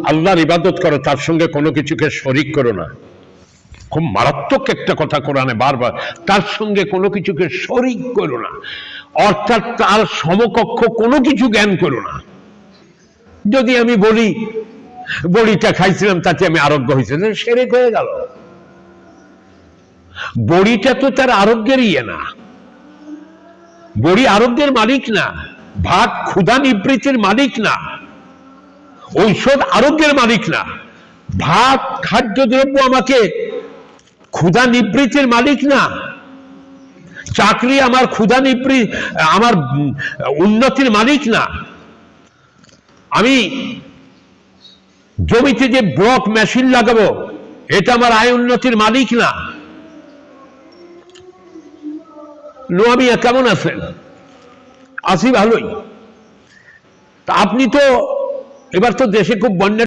আল্লাহর ইবাদত করো, তার সঙ্গে কোনো কিছুকে শরিক করো না। খুব মারাত্মক একটা কথা কোরআনে বারবার, তার সঙ্গে কোনো কিছুকে শরিক করো না, অর্থাৎ তার সমকক্ষ কোনো কিছু জ্ঞান করো না। যদি আমি বলি বড়িটা খাইছিলাম তাতে আমি আরোগ্য হয়েছে, শিরক হয়ে গেল। বড়িটা তো তার আরোগ্যের ইয়ে না, বড়ি আরোগ্যের মালিক না, ভাত ক্ষুধা নিবৃত্তির মালিক না, ঔষধ আরোগ্যের মালিক না, ভাত খাদ্যদ্রব্য আমাকে ক্ষুধা নিবৃত্তির মালিক না, চাকরি আমার ক্ষুধা নিবৃত্তি আমার উন্নতির মালিক না, আমি জমিতে যে ব্লক মেশিন লাগাবো এটা আমার আয় উন্নতির মালিক না। নোয়া মিয়া কেমন আছেন? আছি ভালোই। তা আপনি তো এবার তো দেশে খুব বন্যা